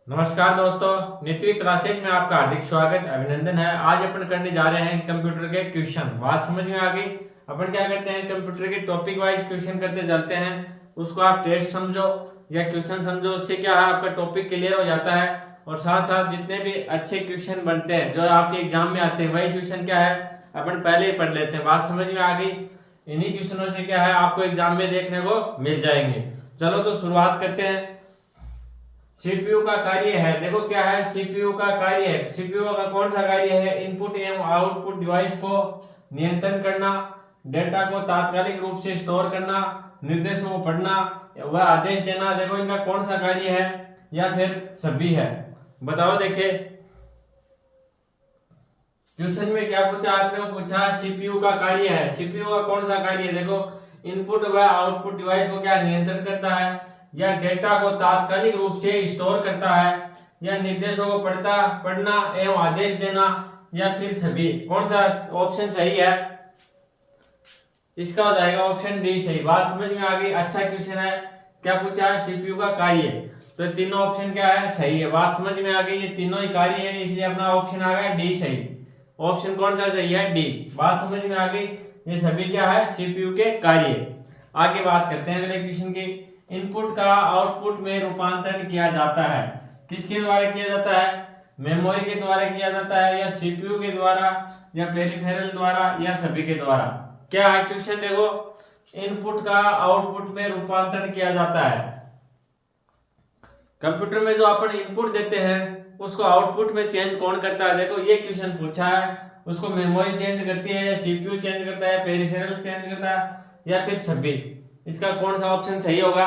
नमस्कार दोस्तों, नित्य क्लासेज में आपका हार्दिक स्वागत अभिनंदन है। आज अपन करने जा रहे हैं कंप्यूटर के क्वेश्चन। बात समझ में आ गई। अपन क्या करते हैं, कंप्यूटर के टॉपिक वाइज क्वेश्चन करते चलते हैं। उसको आप टेस्ट समझो या क्वेश्चन समझो, उससे क्या है आपका टॉपिक क्लियर हो जाता है। और साथ साथ जितने भी अच्छे क्वेश्चन बनते हैं जो आपके एग्जाम में आते हैं, वही क्वेश्चन क्या है अपन पहले ही पढ़ लेते हैं। बात समझ में आ गई। इन्हीं क्वेश्चनों से क्या है आपको एग्जाम में देखने को मिल जाएंगे। चलो तो शुरुआत करते हैं। सीपीयू का कार्य है, देखो क्या है सीपीयू का कार्य है। सीपीयू का कौन सा कार्य है? इनपुट एवं आउटपुट डिवाइस को नियंत्रण करना, डेटा को तात्कालिक रूप से स्टोर करना, निर्देशों को पढ़ना व आदेश देना। देखो इनका कौन सा कार्य है या फिर सभी है? बताओ। देखिए क्वेश्चन में क्या पूछा, आपने पूछा सीपीयू का कार्य है। सीपीयू का कौन सा कार्य है? देखो इनपुट व आउटपुट डिवाइस को क्या नियंत्रण करता है, या डेटा को तात्कालिक रूप से स्टोर करता है, या निर्देशों को पढ़ना एवं आदेश देना, या फिर सभी। कौन सा ऑप्शन सही है? इसका हो जाएगा ऑप्शन डी सही। बात समझ में आ गई। अच्छा क्वेश्चन है। क्या पूछा है? सीपीयू का कार्य। तो तीनों ऑप्शन क्या है? सही है। बात समझ में आ गई। ये तीनों ही कार्य है, इसलिए अपना ऑप्शन आ गया डी सही। ऑप्शन कौन सा सही है? डी। बात समझ में आ गई। ये सभी क्या है? सीपीयू के कार्य। आगे बात करते हैं अगले क्वेश्चन की। इनपुट का आउटपुट में रूपांतरण किया जाता है, किसके द्वारा किया जाता है? मेमोरी के द्वारा किया जाता है, या सीपीयू के द्वारा, या पेरिफेरल द्वारा, या सभी के द्वारा? क्या है क्वेश्चन? देखो इनपुट का आउटपुट में रूपांतरण किया जाता है। कंप्यूटर में जो अपन इनपुट देते हैं उसको आउटपुट में चेंज कौन करता है? देखो ये क्वेश्चन पूछा है। उसको मेमोरी चेंज करती है, या सीपीयू चेंज करता है, पेरिफेरल चेंज करता है, या फिर सभी? इसका कौन सा ऑप्शन सही होगा?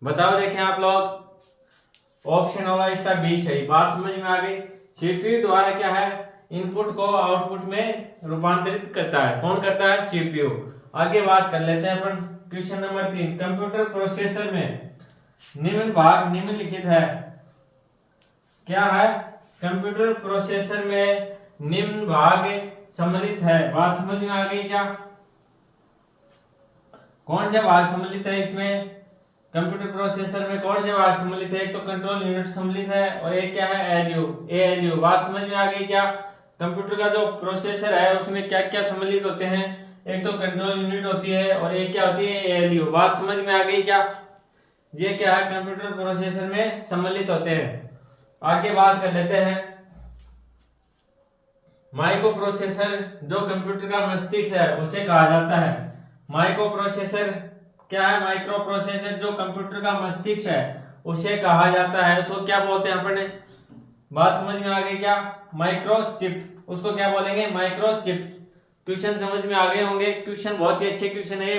बताओ। देखें आप लोग। ऑप्शन होगा इसका बी सही। बात समझ में आ गई। सीपीयू द्वारा क्या है? इनपुट को आउटपुट में रूपांतरित करता है। कौन करता है? सीपीयू। आगे बात कर लेते हैं अपन। Question number 3। कंप्यूटर प्रोसेसर में निम्न भाग निम्नलिखित है। क्या है? कंप्यूटर प्रोसेसर में निम्न भाग सम्मिलित है। बात समझ में आ गई क्या? कौन से भाग सम्मिलित है इसमें? कंप्यूटर प्रोसेसर में कौन से भाग सम्मिलित है? एक तो कंट्रोल यूनिट सम्मिलित है, और एक क्या है? एएलयू। बात समझ में आ गई क्या? कंप्यूटर का जो प्रोसेसर है उसमें क्या क्या सम्मिलित होते हैं? एक तो कंट्रोल यूनिट होती है, और एक क्या होती है? एएलयू। बात समझ में आ गई क्या? ये क्या है? कंप्यूटर प्रोसेसर में सम्मिलित होते हैं। आगे बात कर लेते हैं। माइक्रो प्रोसेसर जो कंप्यूटर का मस्तिष्क है उसे कहा जाता है। माइक्रो प्रोसेसर क्या है? माइक्रो प्रोसेसर जो कंप्यूटर का मस्तिष्क है उसे कहा जाता है। उसको क्या बोलते हैं अपने? बात समझ में आ गई क्या? Micro chip. उसको क्या बोलेंगे? Micro chip. क्वेश्चन समझ में आ गए होंगे। क्वेश्चन बहुत ही अच्छे क्वेश्चन है।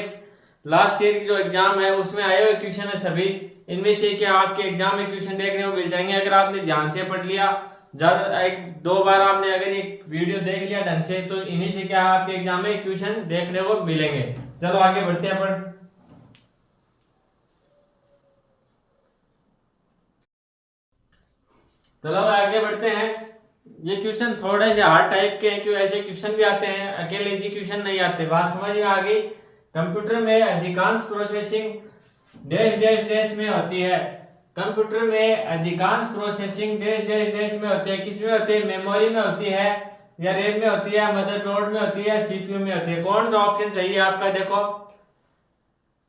लास्ट ईयर की जो एग्जाम है उसमें आए हुए क्वेश्चन है सभी। इनमें से क्या आपके एग्जाम में क्वेश्चन देखने को मिल जाएंगे अगर आपने ध्यान से पढ़ लिया। ज्यादा एक दो बार आपने अगर ये वीडियो देख लिया ढंग से, तो इन्हीं से क्या आपके एग्जाम में क्वेश्चन देखने को मिलेंगे। चलो आगे बढ़ते हैं अपन। चलो आगे बढ़ते हैं। ये क्वेश्चन थोड़े से हार्ड टाइप के हैं, क्यों ऐसे क्वेश्चन भी आते हैं, अकेले इजी क्वेश्चन नहीं आते। बात समझ में आ गई। कंप्यूटर में अधिकांश प्रोसेसिंग डैश डैश डैश में होती है। कंप्यूटर में अधिकांश प्रोसेसिंग डैश डैश डैश में होती है। किसमें होती है? मेमोरी में होती है, या रैम में होती है, मदरबोर्ड में होती है, सीपीयू में होती है। कौन सा ऑप्शन सही है आपका? देखो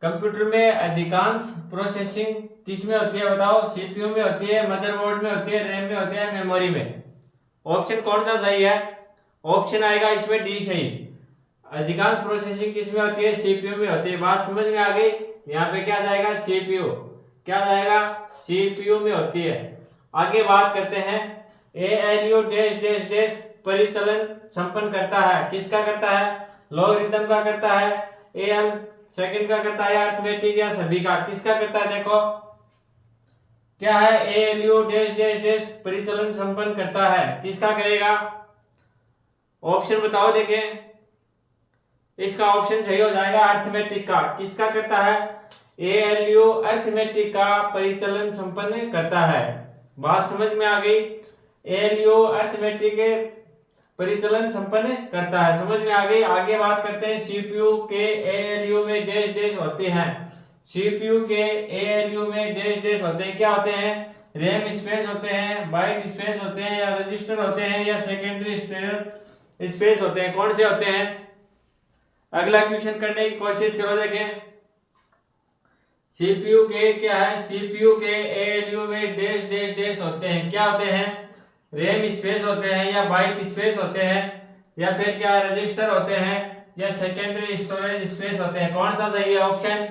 कंप्यूटर में अधिकांश प्रोसेसिंग किस में होती है? बताओ। सीपीयू में होती है, मदरबोर्ड में होती है, रैम में होती है, मेमोरी में? ऑप्शन कौन सा सही है? ऑप्शन आएगा इसमें डी सही। अधिकांश प्रोसेसिंग किस में होती है? सीपीयू में होती है। बात समझ में आ गई। यहाँ पे क्या जाएगा? सीपीयू। क्या जाएगा? सीपीयू में होती है। आगे बात करते हैं। एएलयू डैश डैश डैश परिचालन संपन्न करता है। किसका करता है? लॉगरिदम का करता है, एएल सेकंड का करता है, अर्थमेटिक, या सभी का? किसका करता है? देखो क्या है? एएलयू डैश डैश डैश परिचालन संपन्न करता है। किसका करेगा? ऑप्शन बताओ। देखें इसका ऑप्शन सही हो जाएगा अर्थमेटिक का। किसका करता है? एएलयू अर्थमेटिक का परिचालन संपन्न करता है। बात समझ में आ गई। एएलयू अर्थमेटिक परिचालन संपन्न करता है। समझ में आ गई। आगे बात करते हैं। सीपीयू के एएलयू में डैश डैश होते हैं। सीपीयू के एएलयू में डैश डैश होते हैं। क्या होते हैं? रैम स्पेस होते हैं, बाइट स्पेस होते हैं, या रजिस्टर होते हैं, या सेकेंडरी स्टोरेज स्पेस होते हैं, कौन से होते हैं? अगला क्वेश्चन करने की कोशिश करो। देखें सीपीयू के क्या है, सीपीयू के एएलयू में डैश डैश डैश होते हैं, क्या होते हैं? रैम स्पेस होते हैं, या बाइट स्पेस होते हैं, या फिर क्या रजिस्टर होते हैं, या सेकेंडरी स्टोरेज स्पेस होते हैं। कौन सा सही है ऑप्शन?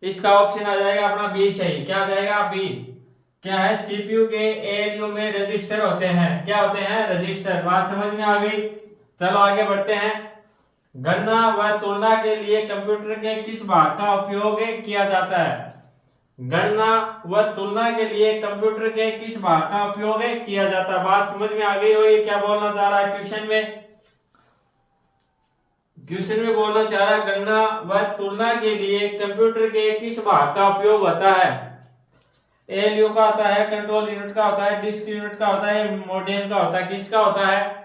इसका ऑप्शन आ जाएगा अपना बी सही। क्या आ जाएगा? बी। क्या है? सीपीयू के एएलयू में रजिस्टर होते हैं, क्या होते हैं? रजिस्टर। बात समझ में आ गई? चलो आगे बढ़ते हैं। गणना व तुलना के लिए कंप्यूटर के किस भाग का उपयोग किया जाता है? गणना व तुलना के लिए कंप्यूटर के किस भाग का उपयोग किया जाता है? बात समझ में आ गई हो? ये क्या बोलना चाह रहा है क्वेश्चन में? क्वेश्चन में बोलना चाह रहा है गणना व तुलना के लिए कंप्यूटर के किस भाग का उपयोग होता है? एएलयू का होता है, कंट्रोल यूनिट का होता है, डिस्क यूनिट का होता है, मॉडेम का होता है, किसका होता है?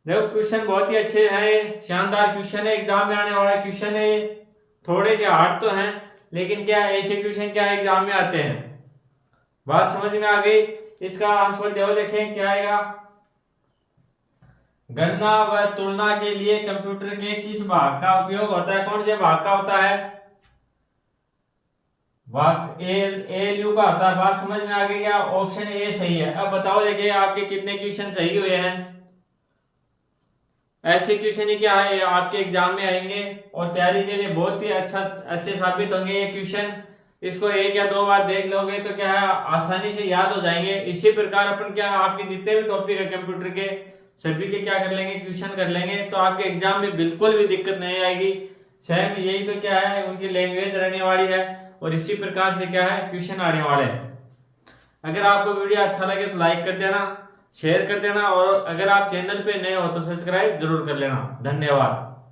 देखो क्वेश्चन बहुत ही अच्छे हैं, शानदार क्वेश्चन है, एग्जाम में आने वाला क्वेश्चन है। थोड़े से हार्ड तो हैं, लेकिन क्या ऐसे क्वेश्चन क्या एग्जाम में आते हैं। बात समझ में आ गई? इसका आंसर देखो, देखें क्या आएगा। गणना व तुलना के लिए कंप्यूटर के किस भाग का उपयोग होता है? कौन से भाग का होता है? भाग एएलयू का होता है। बात समझ में आ गई क्या? ऑप्शन ए सही है। अब बताओ, देखिए आपके कितने क्वेश्चन सही हुए हैं। ऐसे क्वेश्चन ही क्या है आपके एग्जाम में आएंगे और तैयारी के लिए बहुत ही अच्छे साबित होंगे ये क्वेश्चन। इसको एक या दो बार देख लोगे तो क्या है आसानी से याद हो जाएंगे। इसी प्रकार अपन क्या आपके जितने भी टॉपिक है कंप्यूटर के सभी के क्या कर लेंगे, क्वेश्चन कर लेंगे, तो आपके एग्जाम में बिल्कुल भी दिक्कत नहीं आएगी। सेम यही तो क्या है उनकी लैंग्वेज रहने वाली है और इसी प्रकार से क्या है क्वेश्चन आने वाले हैं। अगर आपको वीडियो अच्छा लगे तो लाइक कर देना, शेयर कर देना, और अगर आप चैनल पे नए हो तो सब्सक्राइब जरूर कर लेना। धन्यवाद।